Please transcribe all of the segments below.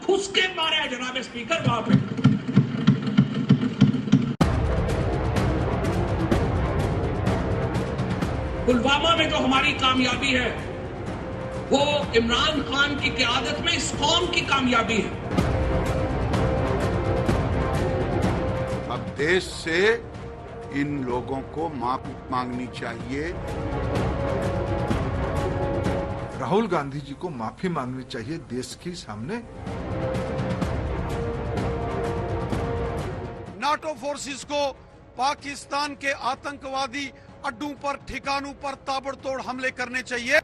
फुसके मारे हैं जनाब स्पीकर वहां पे। पुलवामा में जो हमारी कामयाबी है वो इमरान खान की क़यादत में इस कौम की कामयाबी है। अब देश से इन लोगों को माफी मांगनी चाहिए। राहुल गांधी जी को माफी मांगनी चाहिए देश के सामने। नाटो फोर्सेस को पाकिस्तान के आतंकवादी अड्डों पर, ठिकानों पर ताबड़तोड़ हमले करने चाहिए।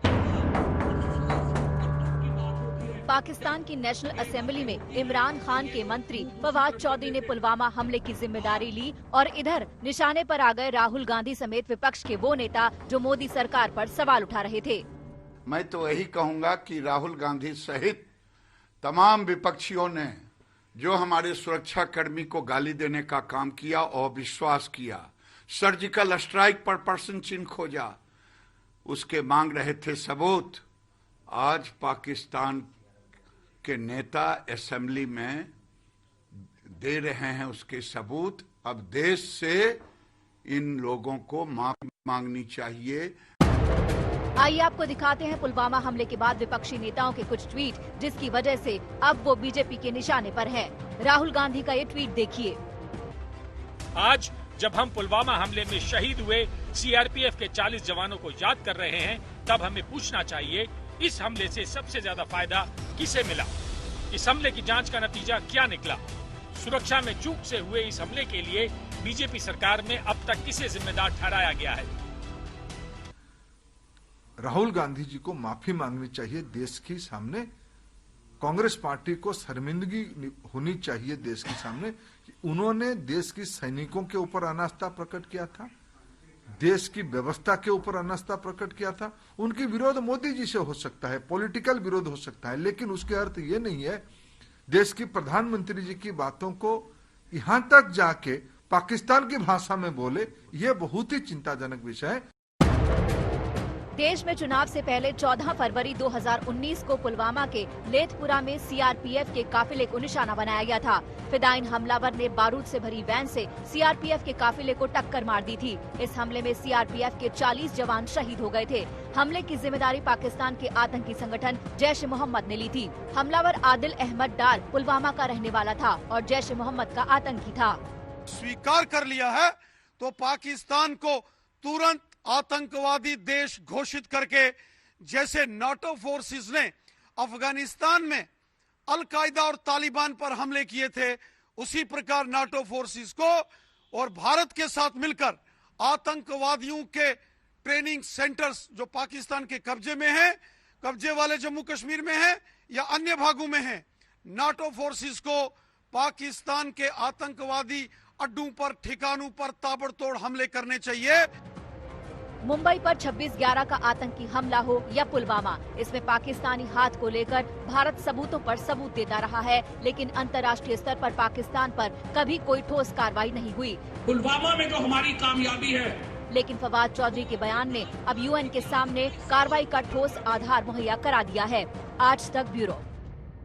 पाकिस्तान की नेशनल असेंबली में इमरान खान के मंत्री फवाद चौधरी ने पुलवामा हमले की जिम्मेदारी ली और इधर निशाने पर आ गए राहुल गांधी समेत विपक्ष के वो नेता जो मोदी सरकार पर सवाल उठा रहे थे। मैं तो यही कहूंगा कि राहुल गांधी सहित तमाम विपक्षियों ने जो हमारे सुरक्षा कर्मी को गाली देने का काम किया और विश्वास किया, सर्जिकल स्ट्राइक पर पर्सन चिन्ह खोजा, उसके मांग रहे थे सबूत। आज पाकिस्तान के नेता असेंबली में दे रहे हैं उसके सबूत। अब देश से इन लोगों को माफी मांगनी चाहिए। आइए आपको दिखाते हैं पुलवामा हमले के बाद विपक्षी नेताओं के कुछ ट्वीट, जिसकी वजह से अब वो बीजेपी के निशाने पर हैं। राहुल गांधी का ये ट्वीट देखिए। आज जब हम पुलवामा हमले में शहीद हुए सीआरपीएफ के 40 जवानों को याद कर रहे हैं, तब हमें पूछना चाहिए इस हमले से सबसे ज्यादा फायदा किसे मिला? इस हमले की जांच का नतीजा क्या निकला? सुरक्षा में चूक से हुए इस हमले के लिए बीजेपी सरकार में अब तक किसे जिम्मेदार ठहराया गया है? राहुल गांधी जी को माफी मांगनी चाहिए देश के सामने। कांग्रेस पार्टी को शर्मिंदगी होनी चाहिए देश के सामने कि उन्होंने देश के सैनिकों के ऊपर अनास्था प्रकट किया था, देश की व्यवस्था के ऊपर अनास्था प्रकट किया था। उनकी विरोध मोदी जी से हो सकता है, पॉलिटिकल विरोध हो सकता है, लेकिन उसके अर्थ ये नहीं है देश की प्रधानमंत्री जी की बातों को यहां तक जाके पाकिस्तान की भाषा में बोले। ये बहुत ही चिंताजनक विषय है। देश में चुनाव से पहले 14 फरवरी 2019 को पुलवामा के लेथपुरा में सीआरपीएफ के काफिले को निशाना बनाया गया था। फिदायीन हमलावर ने बारूद से भरी वैन से सीआरपीएफ के काफिले को टक्कर मार दी थी। इस हमले में सीआरपीएफ के 40 जवान शहीद हो गए थे। हमले की जिम्मेदारी पाकिस्तान के आतंकी संगठन जैश ए मोहम्मद ने ली थी। हमलावर आदिल अहमद डार पुलवामा का रहने वाला था और जैश ए मोहम्मद का आतंकी था। स्वीकार कर लिया है तो पाकिस्तान को तुरंत आतंकवादी देश घोषित करके, जैसे नाटो फोर्सेस ने अफगानिस्तान में अल-कायदा और तालिबान पर हमले किए थे, उसी प्रकार नाटो फोर्सेस को और भारत के साथ मिलकर आतंकवादियों के ट्रेनिंग सेंटर्स जो पाकिस्तान के कब्जे में हैं, कब्जे वाले जम्मू कश्मीर में हैं या अन्य भागों में हैं, नाटो फोर्सेस को पाकिस्तान के आतंकवादी अड्डों पर, ठिकानों पर ताबड़तोड़ हमले करने चाहिए। मुंबई पर 26/11 का आतंकी हमला हो या पुलवामा, इसमें पाकिस्तानी हाथ को लेकर भारत सबूतों पर सबूत देता रहा है, लेकिन अंतर्राष्ट्रीय स्तर पर पाकिस्तान पर कभी कोई ठोस कार्रवाई नहीं हुई। पुलवामा में जो हमारी कामयाबी है, लेकिन फवाद चौधरी के बयान ने अब यूएन के सामने कार्रवाई का ठोस आधार मुहैया करा दिया है। आज तक ब्यूरो।